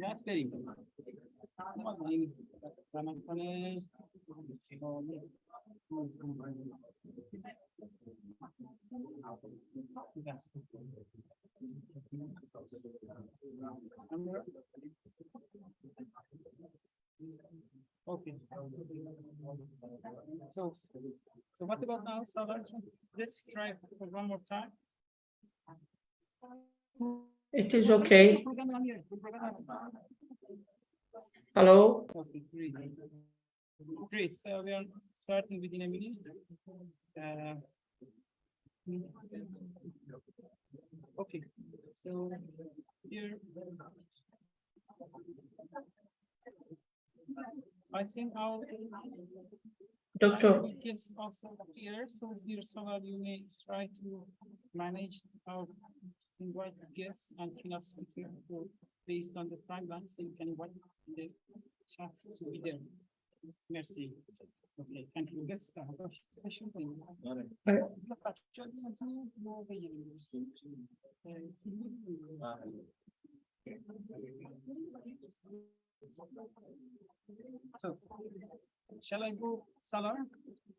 That's very good. Okay. So what about now, Salar? Let's try for one more time. It is okay. Hello. Okay, great. So we are starting within a minute. Okay, so here I think our Doctor. gives also here. So dear Salar, you may try to manage our invite guests and keynote speaker based on the timeline, so you can invite the chat to be there. Merci. Okay, thank you. Let's start. So, shall I go, Salar?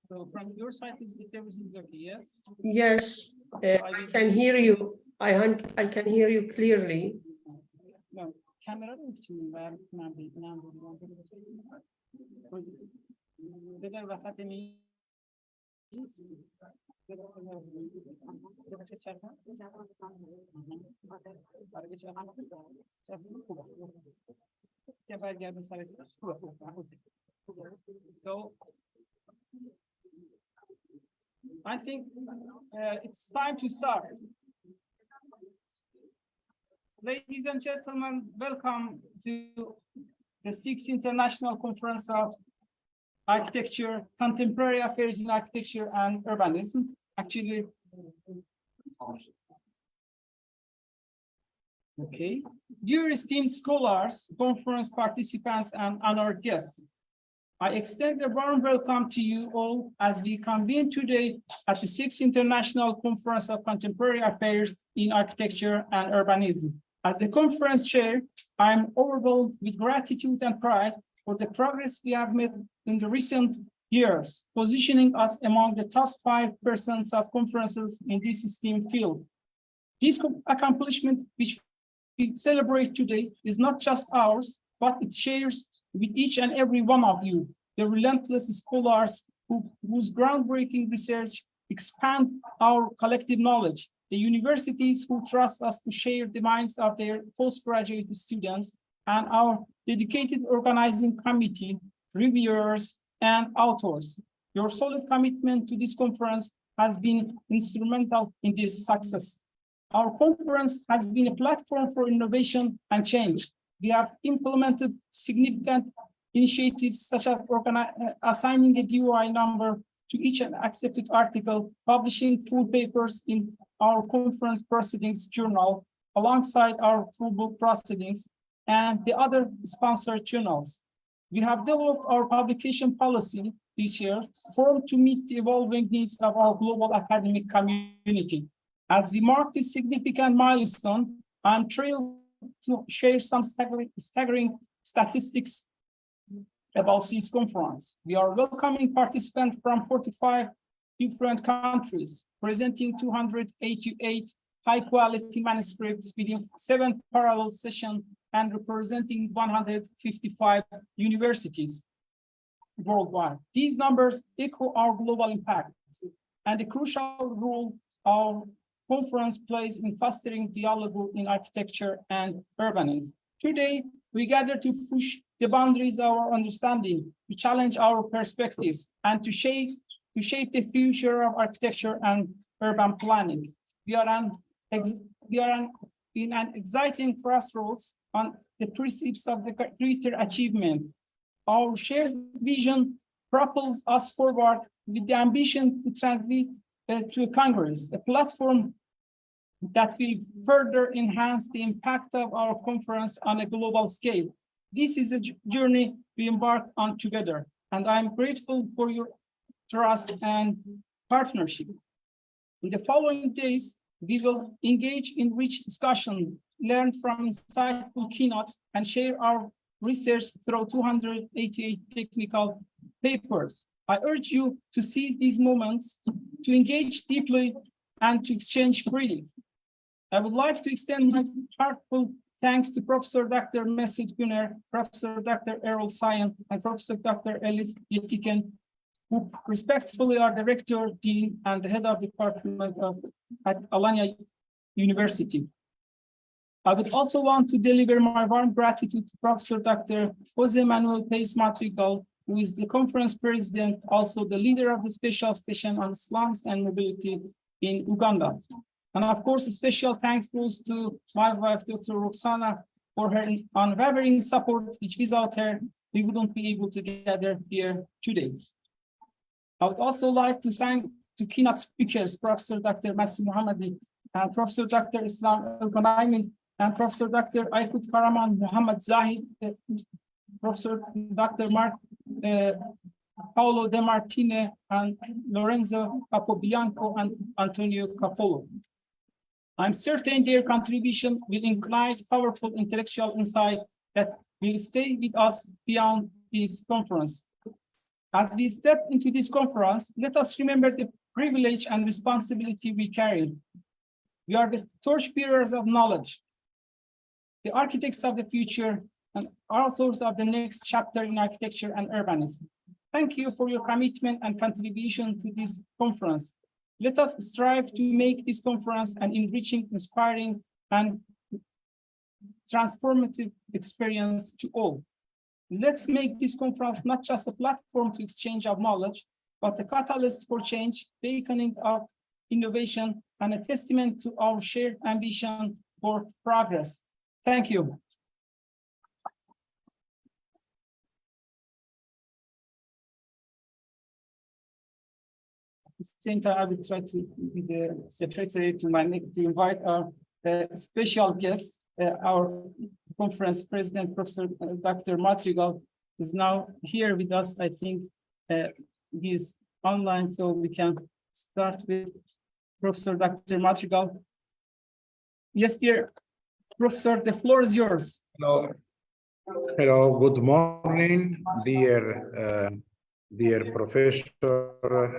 So, from your side, is everything okay? Yes. Yes, I can hear you. I can hear you clearly. No, camera için ver. Neden vasat emiyiz? So I think it's time to start. Ladies and gentlemen, welcome to the 6th International Conference of Architecture, Contemporary Affairs in Architecture and Urbanism. Actually, okay. Dear esteemed scholars, conference participants, and honored guests, I extend a warm welcome to you all as we convene today at the 6th International Conference of Contemporary Affairs in Architecture and Urbanism. As the conference chair, I am overwhelmed with gratitude and pride for the progress we have made in the recent years, positioning us among the top 5% of conferences in this esteemed field. This accomplishment, which we celebrate today, is not just ours, but it shares with each and every one of you, the relentless scholars whose groundbreaking research expand our collective knowledge, the universities who trust us to share the minds of their postgraduate students, and our dedicated organizing committee, reviewers, and authors. Your solid commitment to this conference has been instrumental in this success. Our conference has been a platform for innovation and change. We have implemented significant initiatives such as assigning a DOI number to each accepted article, publishing full papers in our conference proceedings journal, alongside our full book proceedings, and the other sponsored journals. We have developed our publication policy this year formed to meet the evolving needs of our global academic community. As we mark this significant milestone, I'm thrilled to share some staggering statistics about this conference. We are welcoming participants from 45 different countries, presenting 288 high-quality manuscripts within 7 parallel sessions and representing 155 universities worldwide. These numbers echo our global impact and the crucial role our conference plays in fostering dialogue in architecture and urbanism. Today, we gather to push the boundaries of our understanding, to challenge our perspectives, and to shape the future of architecture and urban planning. We are in an exciting crossroads on the precepts of the greater achievement. Our shared vision propels us forward with the ambition to translate to a Congress, a platform that will further enhance the impact of our conference on a global scale. This is a journey we embark on together, and I'm grateful for your trust and partnership. In the following days, we will engage in rich discussion learn from insightful keynotes and share our research through 288 technical papers. I urge you to seize these moments, to engage deeply, and to exchange freely. I would like to extend my heartfelt thanks to Professor Dr. Mesut Güner, Professor Dr. Errol Sayan, and Professor Dr. Elif Yetiken, who respectfully are the Rector, Dean, and the Head of Department at Alanya University. I would also want to deliver my warm gratitude to Professor Dr. Jose Manuel Pais Madrigal, who is the conference president, also the leader of the special session on slums and mobility in Uganda. And of course, a special thanks goes to my wife, Dr. Roxana, for her unwavering support, which without her, we wouldn't be able to gather here today. I would also like to thank the keynote speakers, Professor Dr. Masih Mohammadi, and Professor Dr. Islam El-Ghanaimi, and Professor Dr. Aykut Karaman Muhammad Zahid, Professor Dr. Mark Paolo De Martine, and Lorenzo Capobianco, and Antonio Capolo. I'm certain their contribution will ignite powerful intellectual insight that will stay with us beyond this conference. As we step into this conference, let us remember the privilege and responsibility we carry. We are the torchbearers of knowledge, the architects of the future, and authors of the next chapter in architecture and urbanism. Thank you for your commitment and contribution to this conference. Let us strive to make this conference an enriching, inspiring, and transformative experience to all. Let's make this conference not just a platform to exchange of knowledge, but a catalyst for change, beacon of innovation, and a testament to our shared ambition for progress. Thank you. At the same time, I will try to be the secretary to invite our special guest, our conference president, Professor Dr. Madrigal, is now here with us. I think he's online, so we can start with Professor Dr. Madrigal. Yes, dear Professor, the floor is yours. Hello. Hello, good morning, dear Professor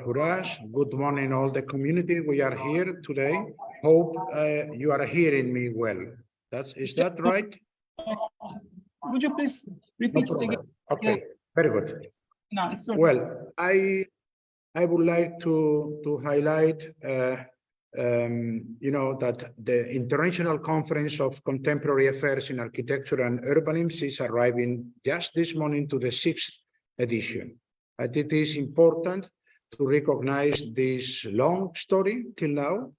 Hurash. Good morning, all the community. We are here today. Hope you are hearing me well. Is that right? Would you please repeat it again? Okay, very good. No, it's okay. Well, I would like to highlight that the International Conference of Contemporary Affairs in Architecture and Urbanism is arriving just this morning to the 6th edition. And it is important to recognize this long story till now.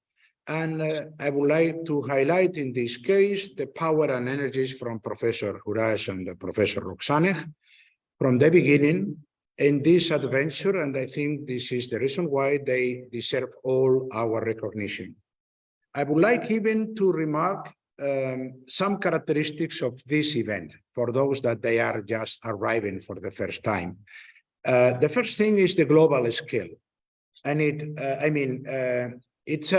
And I would like to highlight in this case the power and energies from Professor Hurash and Professor Roxaneh from the beginning in this adventure, and I think this is the reason why they deserve all our recognition. I would like even to remark some characteristics of this event for those that they are just arriving for the first time. The first thing is the global scale, and it's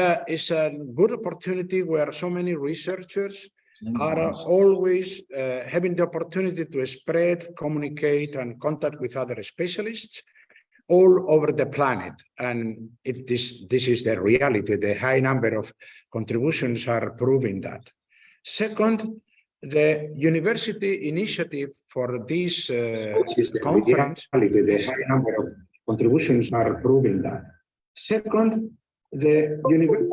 a good opportunity where so many researchers are always having the opportunity to spread, communicate, and contact with other specialists all over the planet. And this is the reality. The high number of contributions are proving that. Second, the university initiative for this conference, the high number of contributions are proving that. Second, the university.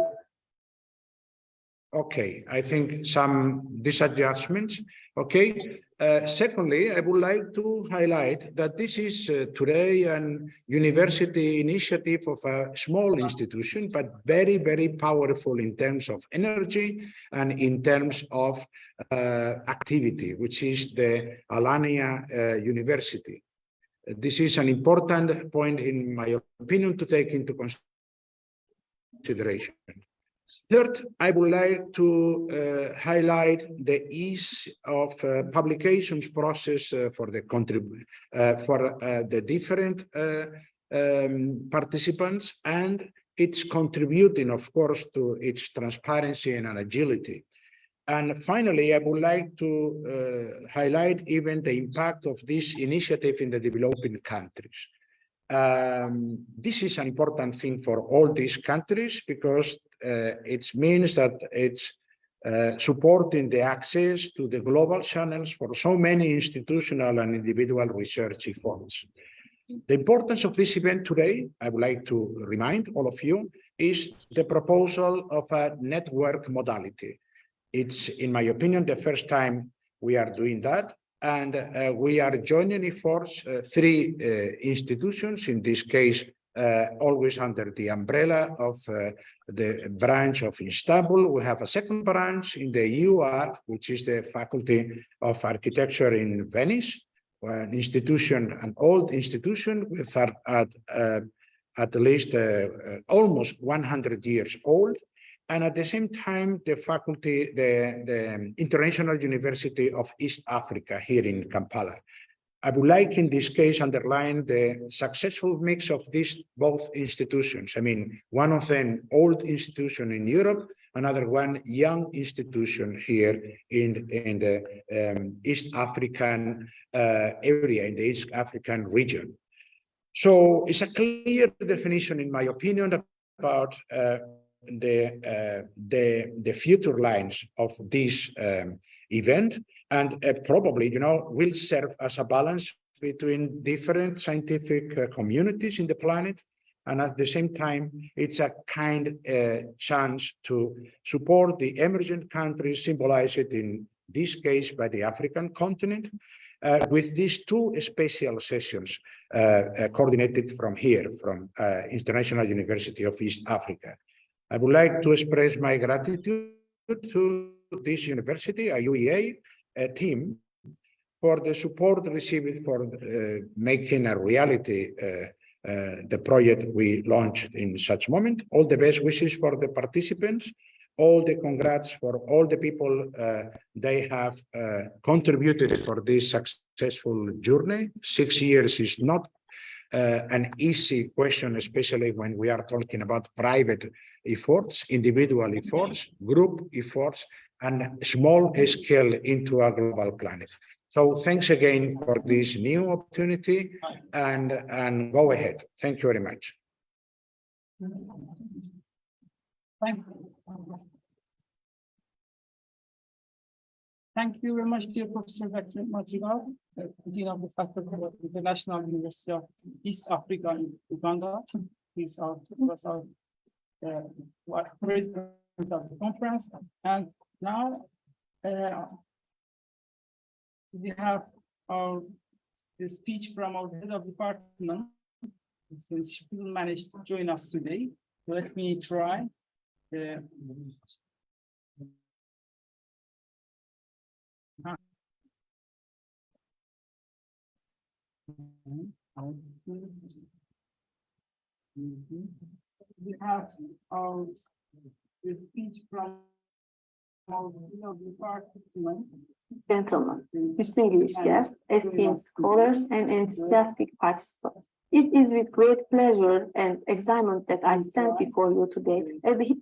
Okay, I think some disadjustments. Okay. Secondly, I would like to highlight that this is today an university initiative of a small institution, but very, very powerful in terms of energy and in terms of activity, which is the Alanya University. This is an important point, in my opinion, to take into consideration. Third, I would like to highlight the ease of publications process for the different participants, and it's contributing, of course, to its transparency and agility. And finally, I would like to highlight even the impact of this initiative in the developing countries. This is an important thing for all these countries because it means that it's supporting the access to the global channels for so many institutional and individual research efforts. The importance of this event today, I would like to remind all of you, is the proposal of a network modality. It's, in my opinion, the first time we are doing that. And we are joining efforts, three institutions, in this case, always under the umbrella of the branch of Istanbul. We have a second branch in the UAF, which is the Faculty of Architecture in Venice, an institution, an old institution with at least almost 100 years old. And at the same time, the faculty, the International University of East Africa here in Kampala. I would like in this case underline the successful mix of these both institutions. I mean, one of them old institution in Europe, another one young institution here in the East African area, in the East African region. So it's a clear definition, in my opinion, about the future lines of this event, and probably, will serve as a balance between different scientific communities in the planet, and at the same time, it's a kind chance to support the emergent countries, symbolized in this case by the African continent, with these two special sessions coordinated from here, from International University of East Africa. I would like to express my gratitude to this university, a UEA team, for the support received for making a reality the project we launched in such moment. All the best wishes for the participants, all the congrats for all the people they have contributed for this successful journey. 6 years is not an easy question, especially when we are talking about private efforts, individual efforts, group efforts, and small scale into a global planet. So thanks again for this new opportunity, and go ahead. Thank you very much. Thank you very much, dear Professor Dr. Madrigal, Dean of the Faculty of the National University of East Africa in Uganda. He's was our president of the conference. And now we have the speech from our head of department, since she couldn't manage to join us today. So let me try. We have the speech from our department. Gentlemen, distinguished guests, esteemed scholars, and enthusiastic participants. It is with great pleasure and excitement that I stand before you today as the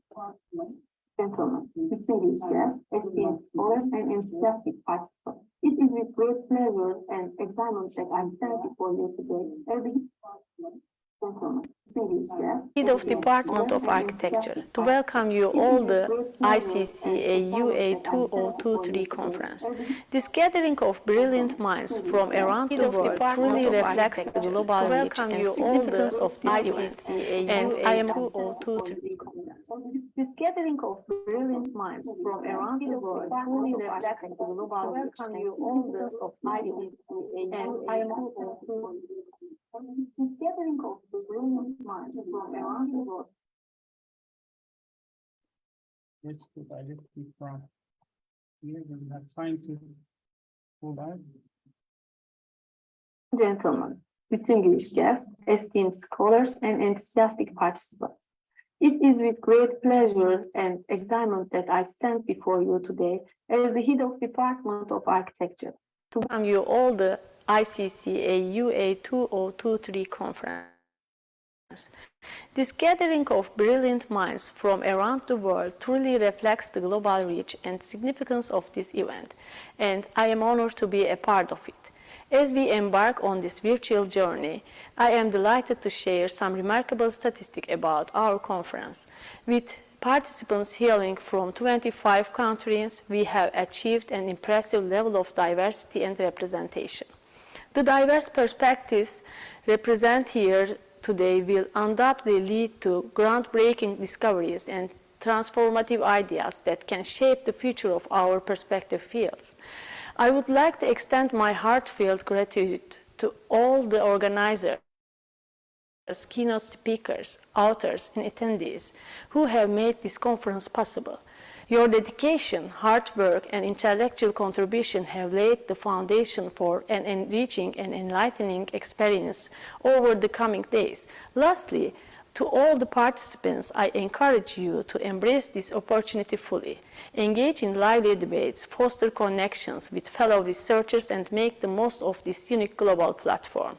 Gentlemen, distinguished guests, esteemed scholars, and enthusiastic participants. It is with great pleasure and excitement that I stand before you today as the Head of Department of Architecture to welcome you all the ICCAUA2023 conference. This gathering of brilliant minds from around the world truly reflects the global reach and significance of this event. And I am 2023 conference. This gathering of brilliant minds from around the world truly reflects the global reach and significance of this event. And I am 2023. This gathering of brilliant minds from around the world. Let's go directly from here. We have time to hold on. Gentlemen, distinguished guests, esteemed scholars, and enthusiastic participants. It is with great pleasure and excitement that I stand before you today as the head of Department of Architecture to welcome you all the ICCAUA2023 conference. This gathering of brilliant minds from around the world truly reflects the global reach and significance of this event, and I am honored to be a part of it. As we embark on this virtual journey, I am delighted to share some remarkable statistics about our conference. With participants hailing from 25 countries, we have achieved an impressive level of diversity and representation. The diverse perspectives represented here today will undoubtedly lead to groundbreaking discoveries and transformative ideas that can shape the future of our perspective fields. I would like to extend my heartfelt gratitude to all the organizers, keynote speakers, authors, and attendees who have made this conference possible. Your dedication, hard work, and intellectual contribution have laid the foundation for an enriching and enlightening experience over the coming days. Lastly, to all the participants, I encourage you to embrace this opportunity fully, engage in lively debates, foster connections with fellow researchers, and make the most of this unique global platform.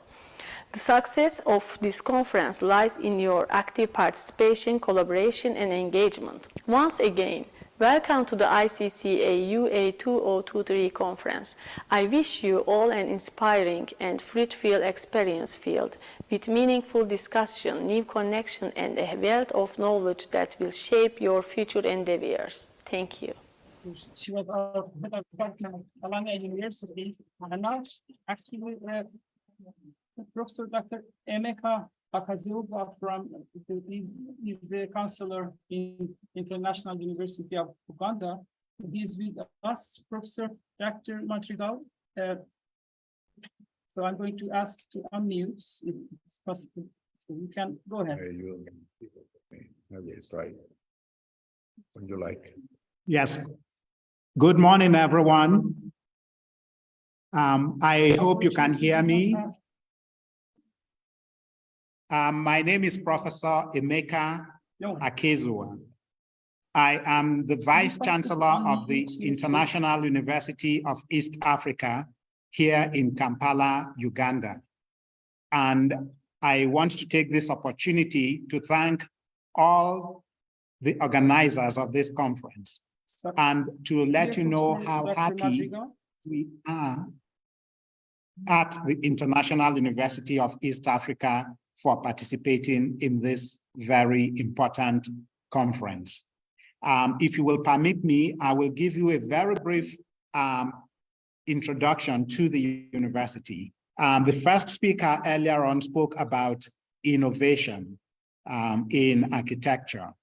The success of this conference lies in your active participation, collaboration, and engagement. Once again, welcome to the ICCAUA2023 conference. I wish you all an inspiring and fruitful experience filled with meaningful discussion, new connection, and a wealth of knowledge that will shape your future endeavors. Thank you. She was our head of department at Alanya University, and now actually Professor Dr. Emeka Akaziuba is the counselor in International University of Uganda. He's with us, Professor Dr. Madrigal. So I'm going to ask to unmute if it's possible. So you can go ahead. When you like. Yes. Good morning, everyone. I hope you can hear me. My name is Professor Emeka Akaziuba. I am the Vice Chancellor of the International University of East Africa here in Kampala, Uganda. And I want to take this opportunity to thank all the organizers of this conference and to let you know how happy we are at the International University of East Africa for participating in this very important conference. If you will permit me, I will give you a very brief introduction to the university. The first speaker earlier on spoke about innovation in architecture.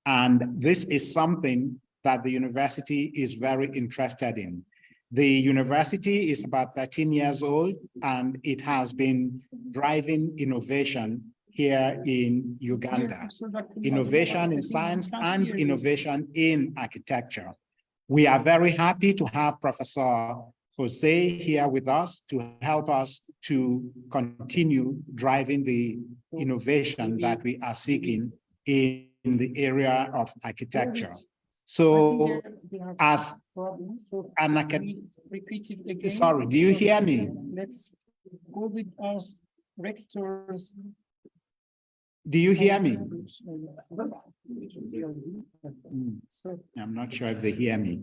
And this is something that the university is very interested in. The university is about 13 years old, and it has been driving innovation here in Uganda. Innovation in science and innovation in architecture. We are very happy to have Professor Jose here with us to help us to continue driving the innovation that we are seeking in the area of architecture. So as an academic, sorry, do you hear me? Let's go with our rectors. Do you hear me? I'm not sure if they hear me.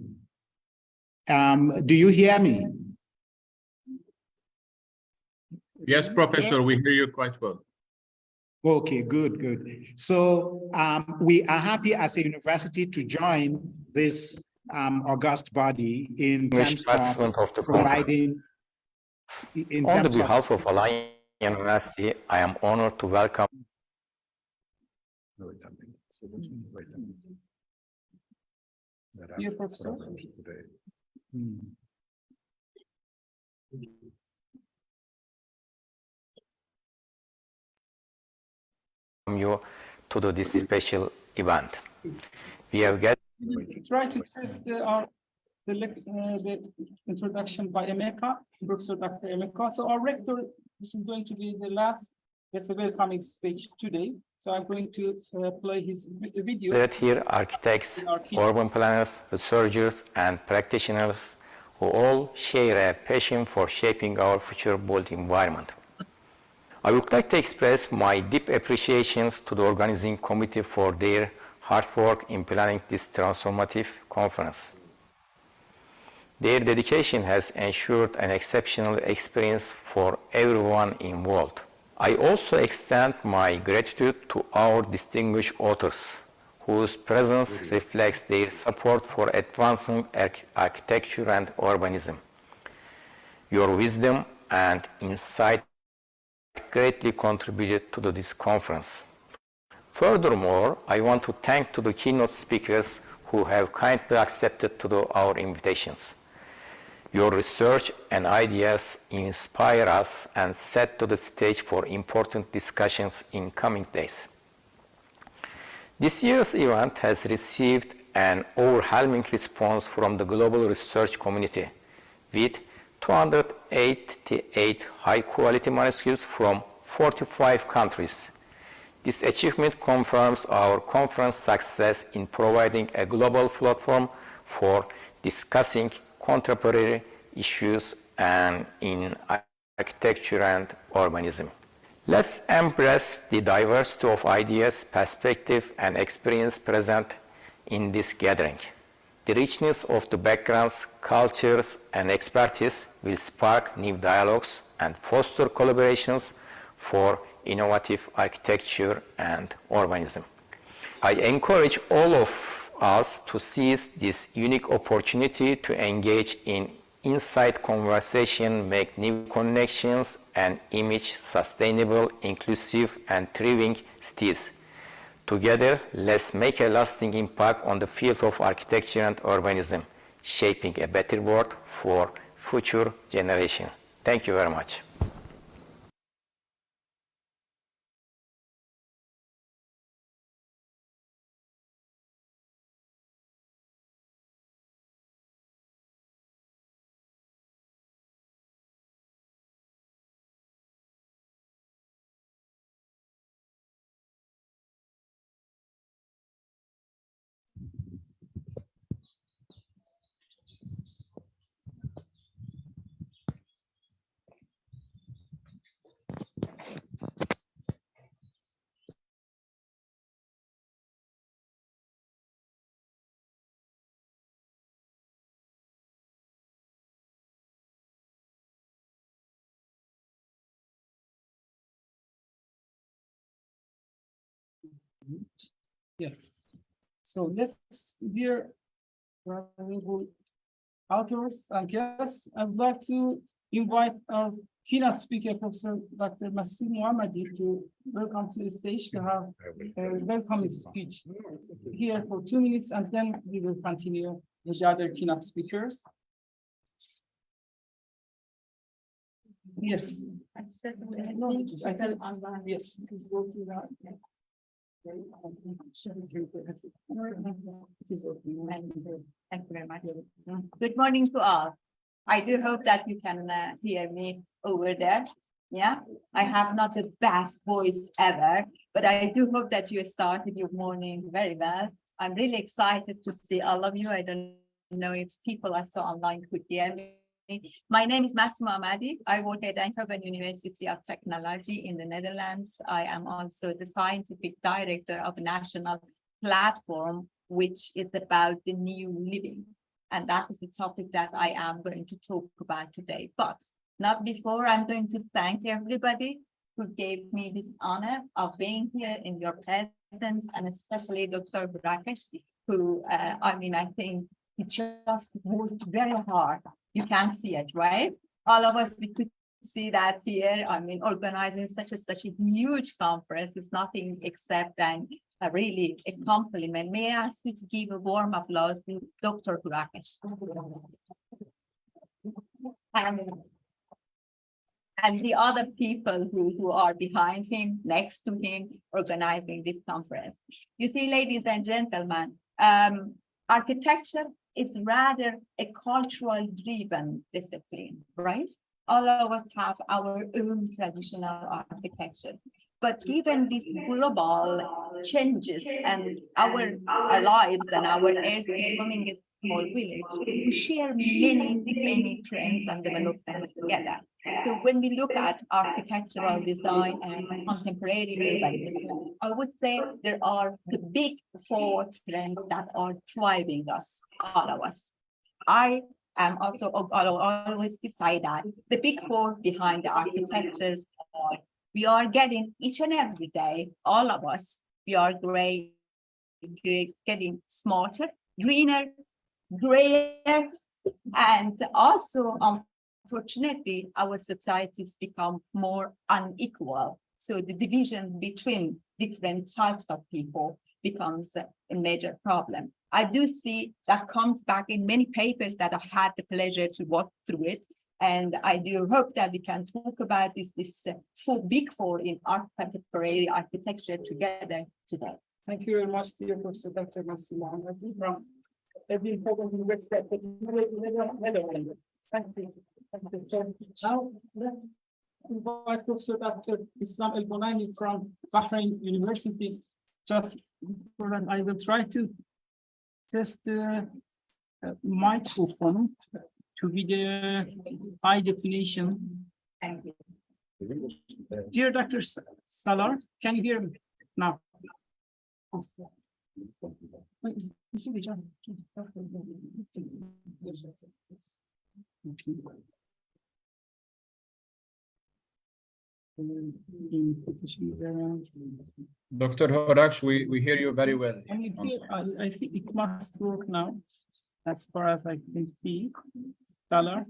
Do you hear me? Yes, Professor, we hear you quite well. Okay, good, good. So we are happy as a university to join this august body in terms of providing. On behalf of Alanya University, I am honored to welcome. Dear Professor. You to do this special event. We have got. Try to test the introduction by Emeka, Professor Dr. Emeka. So our rector, this is going to be the last, that's a welcoming speech today. So I'm going to play his video. That here architects, urban planners, researchers, and practitioners who all share a passion for shaping our future built environment. I would like to express my deep appreciations to the organizing committee for their hard work in planning this transformative conference. Their dedication has ensured an exceptional experience for everyone involved. I also extend my gratitude to our distinguished authors, whose presence reflects their support for advancing architecture and urbanism. Your wisdom and insight greatly contributed to this conference. Furthermore, I want to thank the keynote speakers who have kindly accepted our invitations. Your research and ideas inspire us and set the stage for important discussions in coming days. This year's event has received an overwhelming response from the global research community, with 288 high-quality manuscripts from 45 countries. This achievement confirms our conference success in providing a global platform for discussing contemporary issues and in architecture and urbanism. Let's embrace the diversity of ideas, perspective, and experience present in this gathering. The richness of the backgrounds, cultures, and expertise will spark new dialogues and foster collaborations for innovative architecture and urbanism. I encourage all of us to seize this unique opportunity to engage in insight conversation, make new connections, and image sustainable, inclusive, and thriving cities. Together, let's make a lasting impact on the field of architecture and urbanism, shaping a better world for future generations. Thank you very much. Yes. So let's, dear authors, I guess I would like to invite our keynote speaker, Professor Dr. Masih Mohammadi, to welcome to the stage to have a welcoming speech here for 2 minutes, and then we will continue with the other keynote speakers. Yes. I said, yes, please go to that. Thank you very much. Good morning to all. I do hope that you can hear me over there. Yeah, I have not the best voice ever, but I do hope that you started your morning very well. I'm really excited to see all of you. I don't know if people I saw online could hear me. My name is Masih Mohammadi. I work at Alanya University of Technology in the Netherlands. I am also the scientific director of a national platform, which is about the new living. And that is the topic that I am going to talk about today. But not before, I'm going to thank everybody who gave me this honor of being here in your presence, and especially Dr. Rakesh, who, I think he just worked very hard. You can see it, right? All of us, we could see that here. Organizing such a huge conference is nothing except really a compliment. May I ask you to give a warm applause to Dr. Rakesh? And the other people who are behind him, next to him, organizing this conference. You see, ladies and gentlemen, architecture is rather a cultural driven discipline, right? All of us have our own traditional architecture. But given these global changes and our lives and our earth becoming a small village, we share many trends and developments together. So when we look at architectural design and contemporary urbanism, I would say there are the big four trends that are driving us, all of us. I am also always beside that. The big four behind the architectures are, we are getting each and every day, all of us, we are getting smarter, greener, grayer, and also, unfortunately, our societies become more unequal. So the division between different types of people becomes a major problem. I do see that comes back in many papers that I've had the pleasure to walk through it. And I do hope that we can talk about this big four in contemporary architecture together today. Thank you very much, dear Professor Dr. Masih Mohammadi from every important university. Thank you. Thank you. So now let's invite Professor Dr. Islam El-Bonaini from Bahrain University. Just for that, I will try to test the microphone to be the high definition. Thank you. Dear Dr. Salar, can you hear me now? Dr. Horaksh, we hear you very well. I think it must work now, as far as I can see. Salar,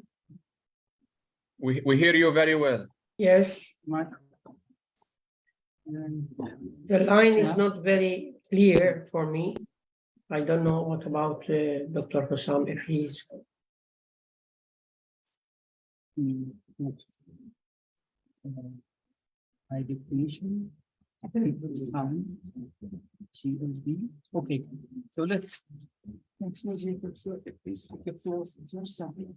We hear you very well. Yes, the line is Yeah. not very clear for me. I don't know what about Dr. Hussam, if he's, high definition. Sound. GLB. Okay, so let's use it. Please, the floor is your side.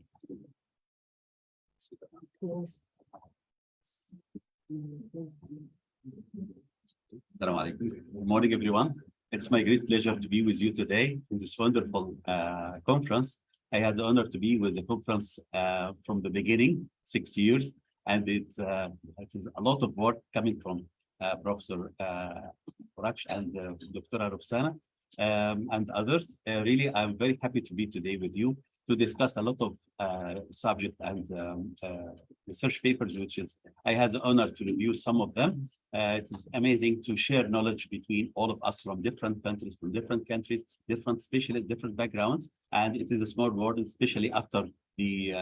Assalamu alaikum. Good morning, everyone. It's my great pleasure to be with you today in this wonderful conference. I had the honor to be with the conference from the beginning, 6 years, and it is a lot of work coming from Professor Horaksh and Dr. Roxana and others. Really, I'm very happy to be today with you to discuss a lot of subject and research papers, which is I had the honor to review some of them. It is amazing to share knowledge between all of us from different countries, different specialists, different backgrounds. And it is a small world, especially after the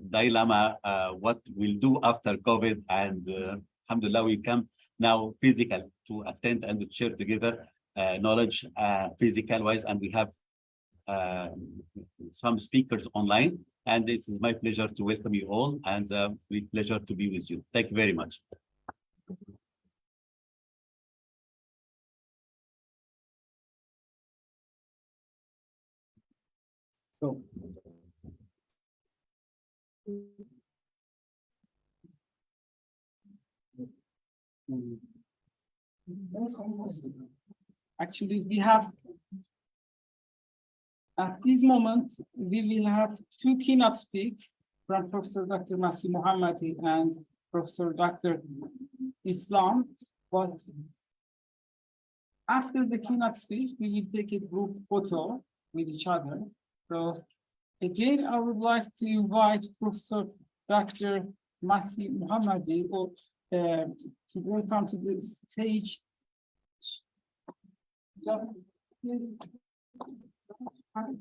dilemma, what we'll do after COVID. And alhamdulillah, we come now physical to attend and to share together knowledge physical wise. And we have some speakers online. And it is my pleasure to welcome you all and with pleasure to be with you. Thank you very much. So. Actually, we have at this moment, we will have two keynote speakers from Professor Dr. Masih Mohammadi and Professor Dr. Islam. But after the keynote speech, we will take a group photo with each other. So again, I would like to invite Professor Dr. Masih Mohammadi to welcome to the stage.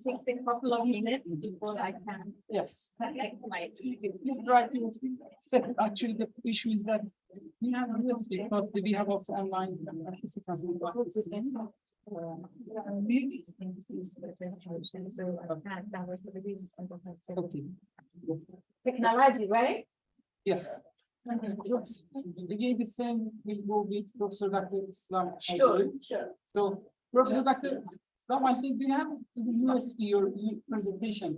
Takes a couple of minutes before I can. Yes. Select my. Right. Actually, the issue is that we have USB because we have also online. Okay. Technology, right? Yes. Again, the same will go with Professor Dr. Islam. Sure. So, Professor Dr. Islam, I think we have the USB or presentation.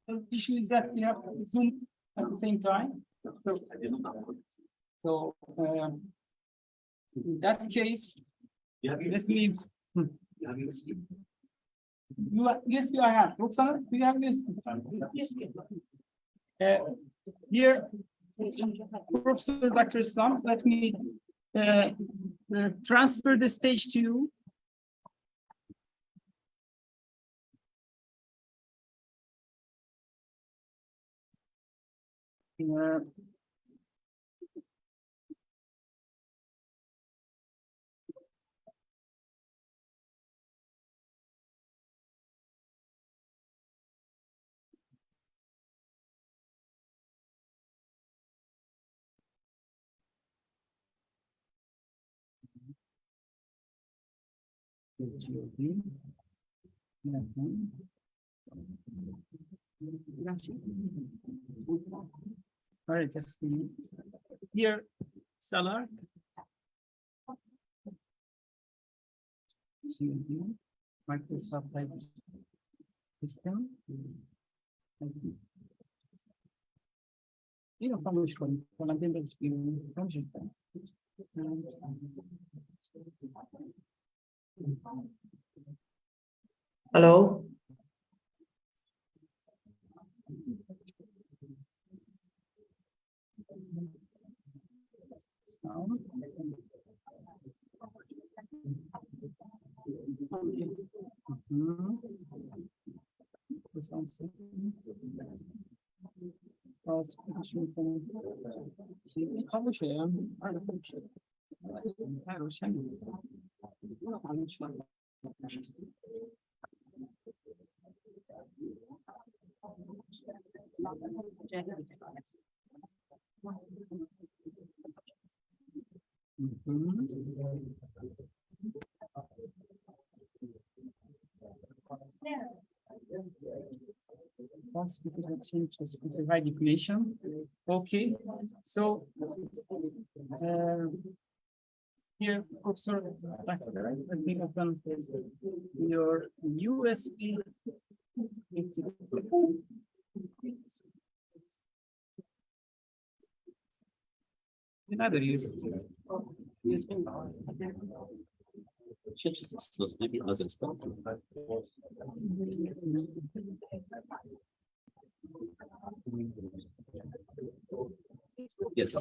The issue is that we have Zoom at the same time. So, in that case, let me. USB I have. Roxana, do you have USB? Dear Professor Dr. Islam, let me transfer the stage to you. All right, just a minute. Here, Salar. Microsoft system. You know, from which one? Well, I'm going to project. Hello? High definition. Okay, so here, Professor, let me open your USB. Another use. Maybe other stuff. Yes.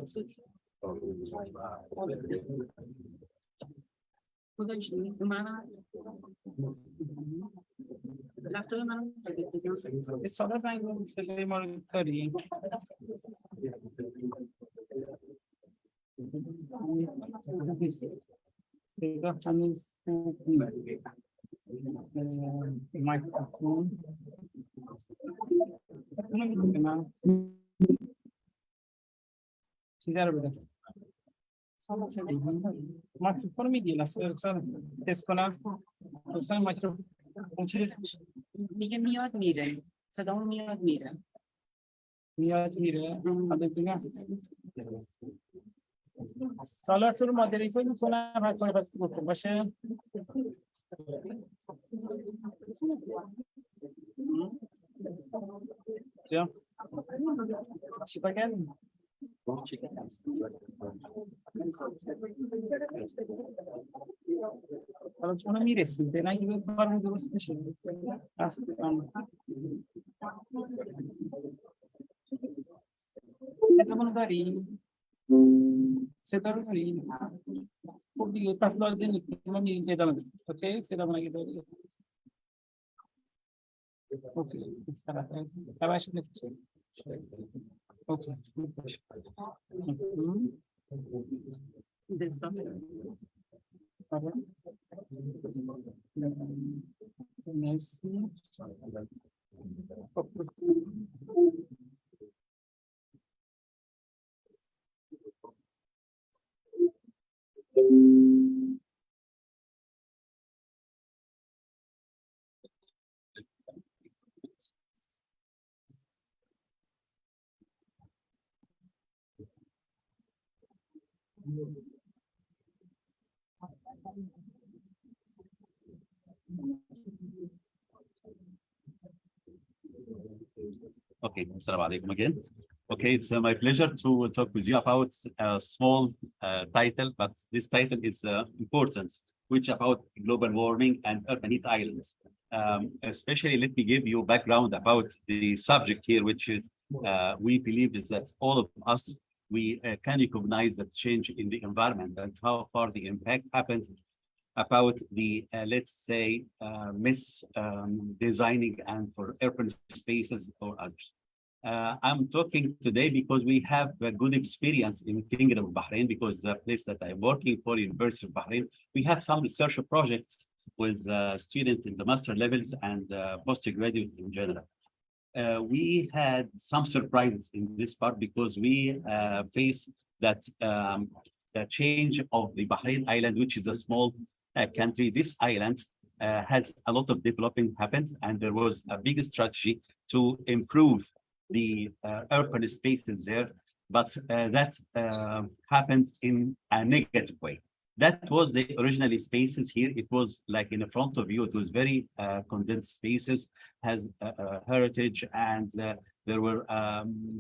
It's all about 30. Microphone. Microphone میدی تست کنم لطفا مایکروفون دیگه میاد میره صدامون میاد میره سالار تو رو مادریتور میکنم هر کنه بسید بکن باشه چی بگردیم حالا چون میرسیم به نگی به کارمون درست بشه صدامونو داری؟ صدا رو داری؟ خب دیگه پس لازم نیست ما میریم ادامه بدیم اوکی؟ صدامون اگه داری اوکی تبعش نمیشه اوکی مرسی Okay, assalamu alaikum again. Okay, it's my pleasure to talk with you about a small title, but this title is important, which about global warming and urban heat islands. especially let me give you background about the subject here, which is we believe is that all of us, we can recognize the change in the environment and how far the impact happens about the, let's say, designing and for urban spaces or others. I'm talking today because we have a good experience in Kingdom of Bahrain, because the place that I'm working for, University of Bahrain, we have some research projects with students in the master levels and postgraduate in general. We had some surprises in this part because we face that the change of the Bahrain island, which is a small country. This island has a lot of development happened, and there was a big strategy to improve the urban spaces there, but that happened in a negative way. That was the originally spaces here. It was like in the front of you, it was very condensed spaces, has heritage, and there were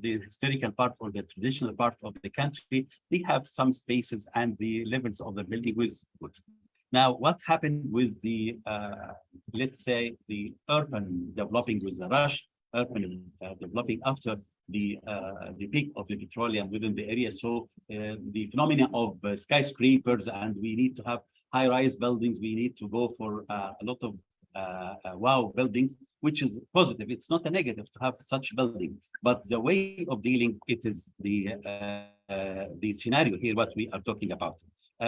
the historical part or the traditional part of the country. They have some spaces and the levels of the building was good. Now, what happened with the, let's say, the urban developing with the rush, urban developing after the peak of the petroleum within the area. So the phenomena of skyscrapers, and we need to have high-rise buildings. We need to go for a lot of wow buildings, which is positive. It's not a negative to have such building, but the way of dealing it is the scenario here, what we are talking about.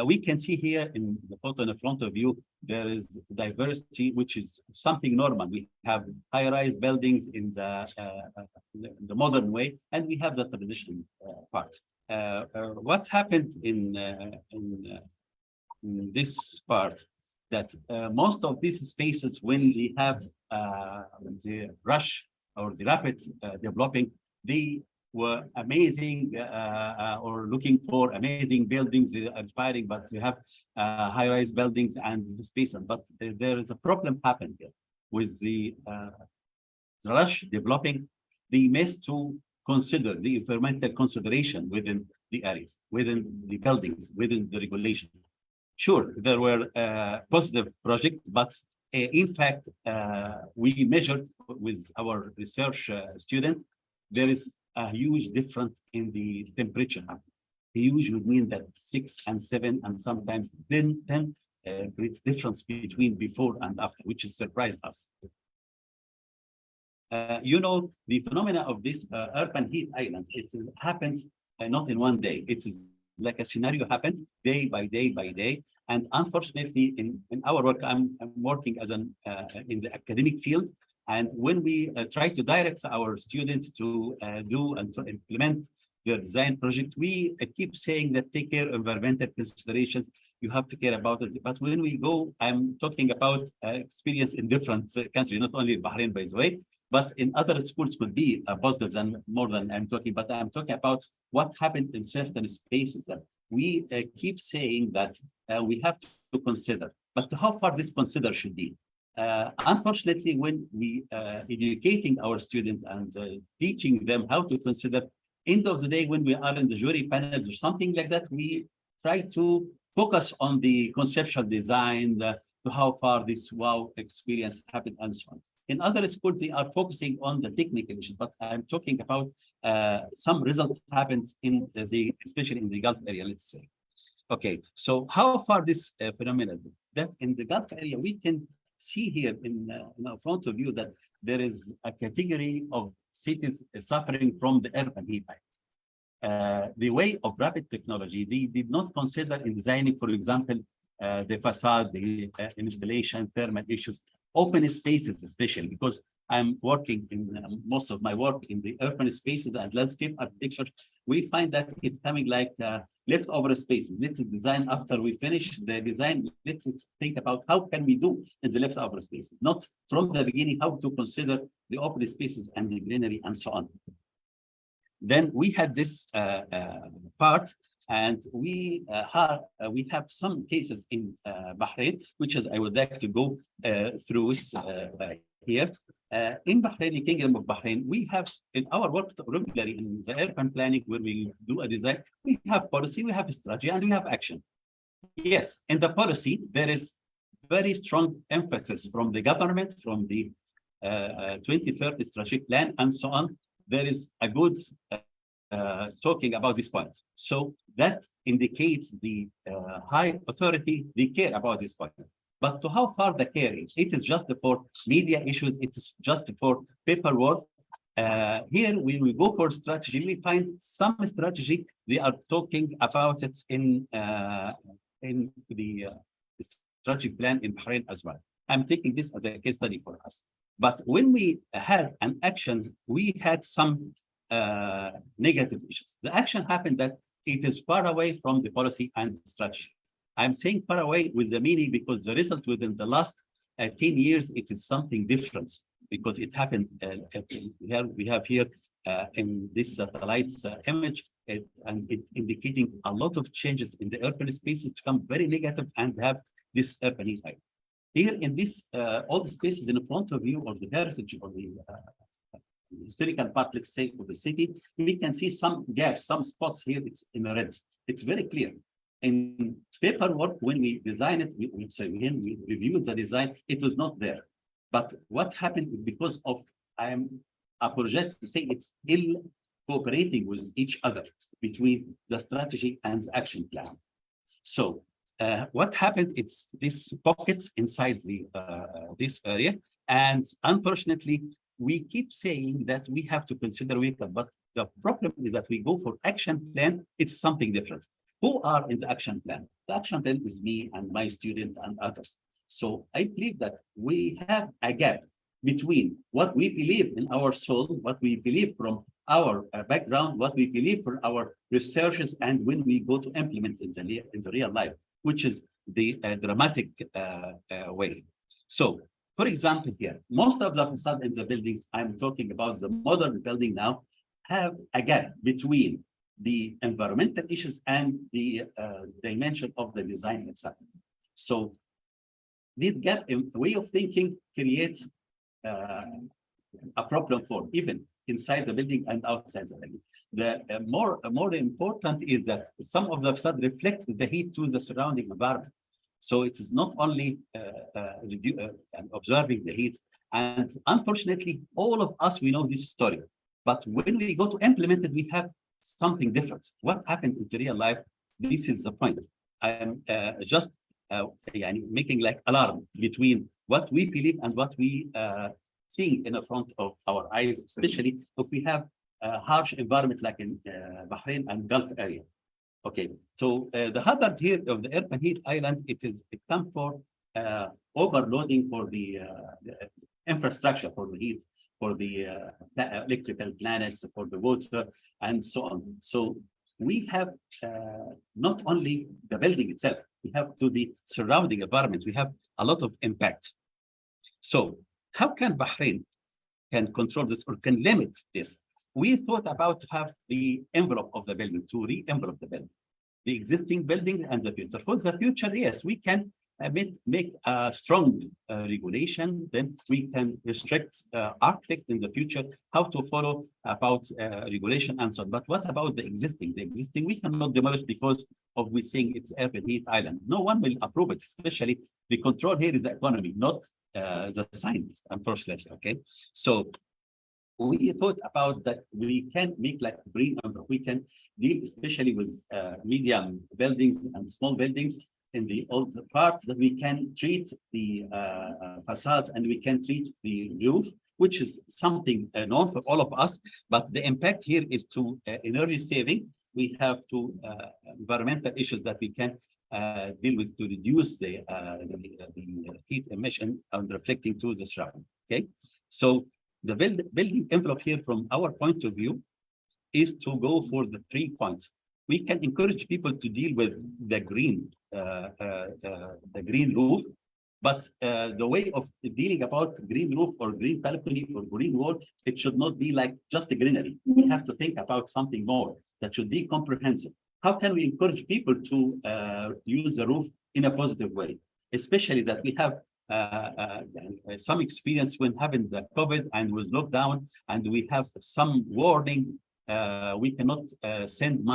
We can see here in the photo in front of you, there is diversity, which is something normal. We have high-rise buildings in the modern way, and we have the traditional part. What happened in this part, that most of these spaces, when they have the rush or the rapid developing, they were amazing or looking for amazing buildings, inspiring, but you have high-rise buildings and the space. But there is a problem happened here with the rush developing. They missed to consider the environmental consideration within the areas, within the buildings, within the regulation. Sure, there were positive projects, but in fact, we measured with our research student, there is a huge difference in the temperature. Huge would mean that 6 and 7 and sometimes 10 creates difference between before and after, which has surprised us. You know, the phenomena of this urban heat island, it happens not in one day. It is like a scenario happens day by day by day. And unfortunately, in our work, I'm working as an in the academic field. And when we try to direct our students to do and to implement their design project, we keep saying that take care of environmental considerations. You have to care about it. But when we go, I'm talking about experience in different countries, not only Bahrain, by the way, but in other schools could be positives and more than I'm talking. But I'm talking about what happened in certain spaces that we keep saying that we have to consider. But how far this consider should be. Unfortunately, when we educating our students and teaching them how to consider, end of the day, when we are in the jury panels or something like that, we try to focus on the conceptual design, to how far this wow experience happened and so on. In other schools, they are focusing on the technical issues, but I'm talking about some result happens in the, especially in the Gulf area, let's say. Okay, so how far this phenomenon, that in the Gulf area, we can see here in front of you that there is a category of cities suffering from the urban heat. The way of rapid technology, they did not consider in designing, for example, the facade, the installation, thermal issues, open spaces, especially because I'm working in most of my work in the urban spaces and landscape architecture. We find that it's coming like leftover spaces. Let's design after we finish the design. Let's think about how can we do in the leftover spaces, not from the beginning, how to consider the open spaces and the greenery and so on. Then we had this part, and we have some cases in Bahrain, which is I would like to go through it here. In Bahrain, the Kingdom of Bahrain, we have in our work regularly in the urban planning, where we do a design, we have policy, we have strategy, and we have action. Yes, in the policy, there is very strong emphasis from the government, from the 2030 strategic plan, and so on. There is a good talking about this point. So that indicates the high authority, they care about this point. But to how far the care is, it is just for media issues, it is just for paperwork. Here, when we go for strategy, we find some strategy, they are talking about it in the strategic plan in Bahrain as well. I'm taking this as a case study for us. But when we had an action, we had some negative issues. The action happened that it is far away from the policy and strategy. I'm saying far away with the meaning because the result within the last 10 years, it is something different because it happened. We have here in this satellite's image, and it indicating a lot of changes in the urban spaces to become very negative and have this urban heat. Here in this, all the spaces in front of you, or the heritage, or the historical part, let's say, of the city, we can see some gaps, some spots here. It's in red. It's very clear. In paperwork, when we design it, when we reviewed the design, it was not there. But what happened because of, I apologize to say, it's ill cooperating with each other between the strategy and the action plan. So what happened? It's these pockets inside the this area, and unfortunately, we keep saying that we have to consider weaker. But the problem is that we go for action plan. It's something different. Who are in the action plan? The action plan is me and my student and others. So I believe that we have a gap between what we believe in our soul, what we believe from our background, what we believe from our researches, and when we go to implement in the real life, which is the dramatic way. So, for example, here, most of the facade in the buildings, I'm talking about the modern building now, have a gap between the environmental issues and the dimension of the design itself. So this gap in way of thinking creates a problem for even inside the building and outside the building. The more important is that some of the facade reflect the heat to the surrounding environment. So it is not only observing the heat. And unfortunately, all of us, we know this story. But when we go to implement it, we have something different. What happens in the real life? This is the point. I am just making like alarm between what we believe and what we seeing in the front of our eyes, especially if we have a harsh environment like in Bahrain and Gulf area. Okay, so the hazard here of the urban heat island, it comes for overloading for the infrastructure, for the heat, for the electrical planets, for the water, and so on. So we have not only the building itself, we have to the surrounding environment. We have a lot of impact. So how can Bahrain can control this or can limit this? We thought about to have the envelope of the building, to re-envelope the building, the existing building and the future. For the future, yes, we can make a strong regulation. Then we can restrict architects in the future how to follow about regulation and so on. But what about the existing? The existing we cannot demolish because of we saying it's urban heat island. No one will approve it, especially the control here is the economy, not the scientists, unfortunately. Okay, so we thought about that we can make like green, we can deal especially with medium buildings and small buildings in the old parts, that we can treat the facades and we can treat the roof, which is something known for all of us. But the impact here is to energy saving. We have to environmental issues that we can deal with to reduce the heat emission and reflecting to the surrounding. Okay, so the building envelope here from our point of view is to go for the 3 points. We can encourage people to deal with the green roof, but the way of dealing about green roof or green balcony or green wall, it should not be like just a greenery. We have to think about something more that should be comprehensive. How can we encourage people to use the roof in a positive way, especially that we have some experience when having the COVID and was lockdown, and we have some warning We cannot send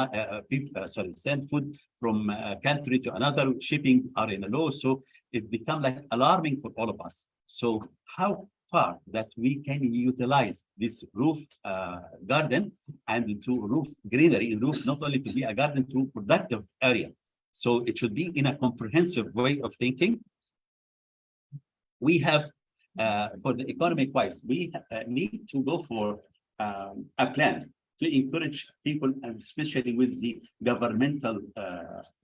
food from a country to another. Shipping are in a law, so it becomes like alarming for all of us. So how far that we can utilize this roof garden and to roof greenery, roof not only to be a garden to productive area. So it should be in a comprehensive way of thinking. We have, for the economic wise, we need to go for a plan to encourage people, and especially with the governmental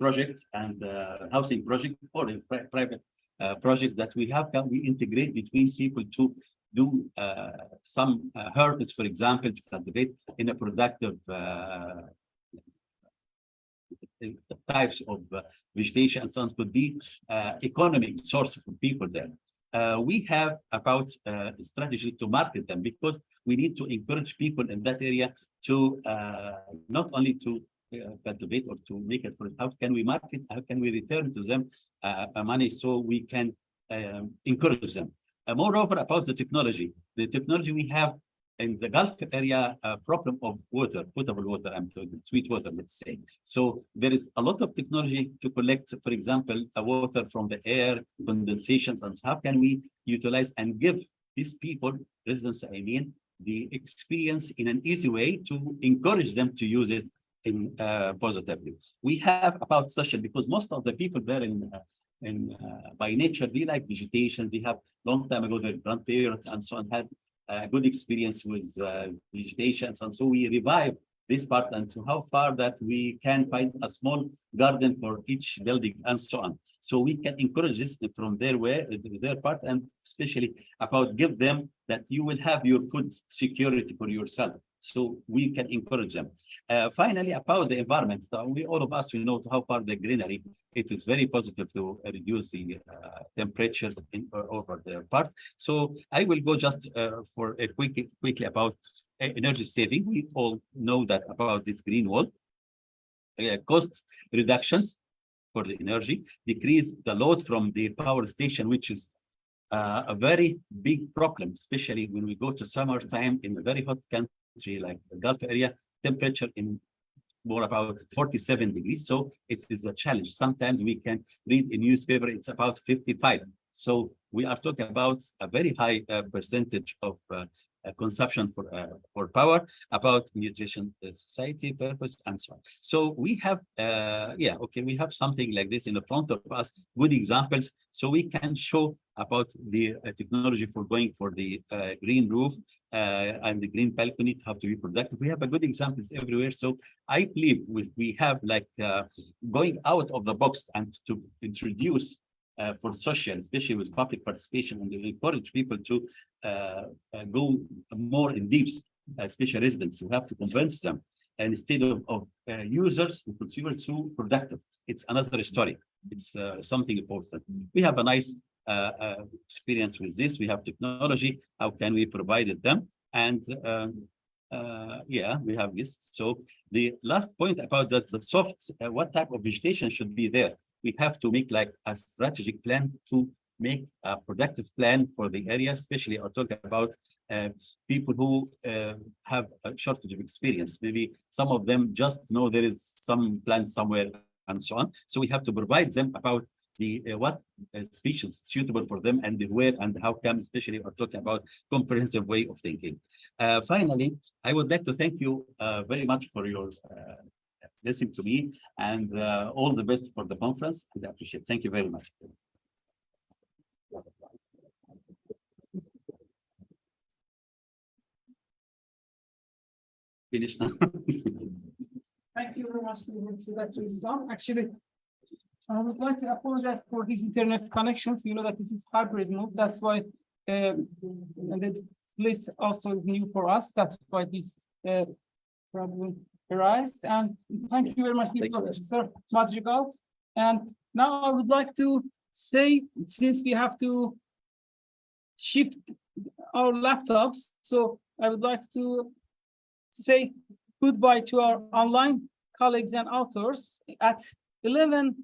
projects and housing project or private project that we have. Can we integrate between people to do some herbs, for example, to cultivate in a productive types of vegetation, and so on, could be economic source for people there. We have about a strategy to market them, because we need to encourage people in that area to not only to cultivate or to make it, how can we market, how can we return to them money so we can encourage them. Moreover, about the technology we have in the Gulf area, a problem of water, potable water, and sweet water, let's say. So there is a lot of technology to collect, for example, water from the air, condensations, and how can we utilize and give these people, residents, I mean, the experience in an easy way to encourage them to use it in positively. We have about social, because most of the people there by nature, they like vegetation. They have long time ago, their grandparents and so on had good experience with vegetation, and so we revive this part, and to how far that we can find a small garden for each building and so on. So we can encourage this from their part, and especially about give them that you will have your food security for yourself. So we can encourage them. Finally, about the environment, so all of us, we know how far the greenery, it is very positive to reduce the temperatures over the parts. So I will go just for a quickly about energy saving. We all know that about this green wall, cost reductions for the energy, decrease the load from the power station, which is a very big problem, especially when we go to summertime in a very hot country like the Gulf area, temperature in more about 47 degrees. So it is a challenge. Sometimes we can read in newspaper, it's about 55. So we are talking about a very high percentage of consumption for power, about nutrition, society purpose, and so on. So we have, we have something like this in the front of us, good examples, so we can show about the technology for going for the green roof and the green balcony to have to be productive. We have a good examples everywhere. So I believe we have like going out of the box and to introduce for social, especially with public participation, and encourage people to go more in deep, especially residents, who have to convince them, and instead of users and consumers to productive. It's another story. It's something important. We have a nice experience with this. We have technology. How can we provide it them? And we have this. So the last point about that, the soft, what type of vegetation should be there? We have to make like a strategic plan to make a productive plan for the area, especially I'll talk about people who have a shortage of experience. Maybe some of them just know there is some plant somewhere and so on. So we have to provide them about the what species suitable for them, and the where and how come, especially we're talking about comprehensive way of thinking. Finally, I would like to thank you very much for your listening to me, and all the best for the conference. I appreciate it. Thank you very much. Finish now. Thank you very much, Secretary Islam. Actually, I would like to apologize for his internet connections. You know that this is hybrid mode. That's why, and the list also is new for us. That's why this problem arise. And thank you very much, Professor Madrigal. And now I would like to say, since we have to shift our laptops, so I would like to say goodbye to our online colleagues and authors. At 11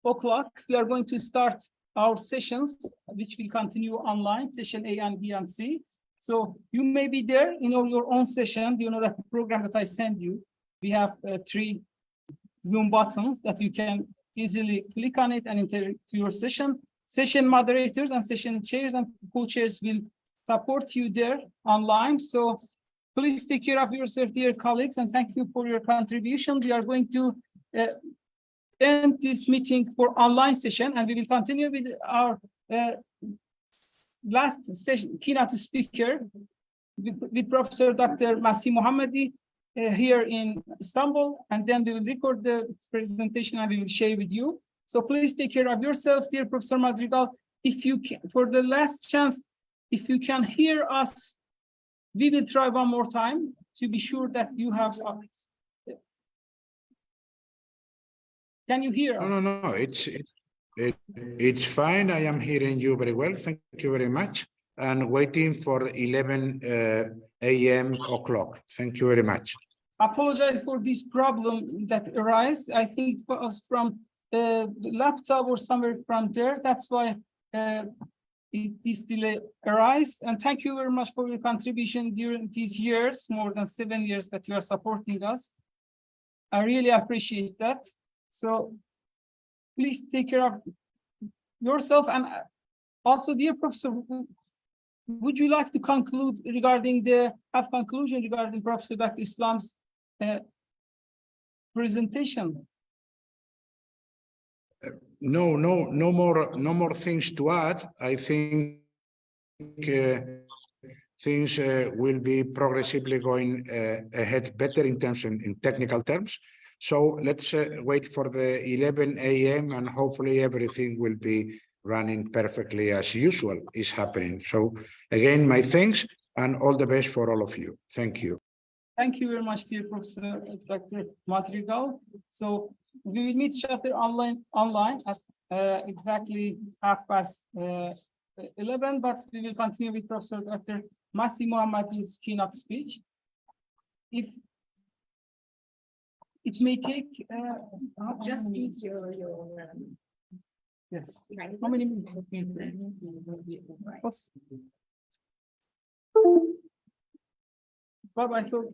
o'clock, we are going to start our sessions, which will continue online, session A and B and C. So you may be there, your own session. You know that the program that I send you, we have 3 Zoom buttons that you can easily click on it and enter to your session. Session moderators and session chairs and co-chairs will support you there online. So please take care of yourself, dear colleagues, and thank you for your contribution. We are going to end this meeting for online session, and we will continue with our last session, keynote speaker, with Professor Dr. Masih Mohammadi here in Istanbul, and then we will record the presentation and we will share with you. So please take care of yourself, dear Professor Madrigal. If you can, for the last chance, if you can hear us, we will try one more time to be sure that you have. Can you hear us? No, it's fine. I am hearing you very well. Thank you very much. And waiting for 11 a.m. o'clock. Thank you very much. Apologize for this problem that arose. I think it was from the laptop or somewhere from there. That's why this delay arise. And thank you very much for your contribution during these years, more than 7 years that you are supporting us. I really appreciate that. So please take care of yourself. And also, dear Professor, would you like to conclude regarding conclusion regarding Professor Dr. Islam's presentation? No more things to add. I think things will be progressively going ahead better in technical terms. So let's wait for the 11 a.m. and hopefully everything will be running perfectly as usual is happening. So again, my thanks and all the best for all of you. Thank you. Thank you very much, dear Professor Dr. Madrigal. So we will meet each other online at exactly 11:30, but we will continue with Professor Dr. Masih Mohammadi's keynote speech. If it may take Just speak your yes. How many minutes? Bye-bye. So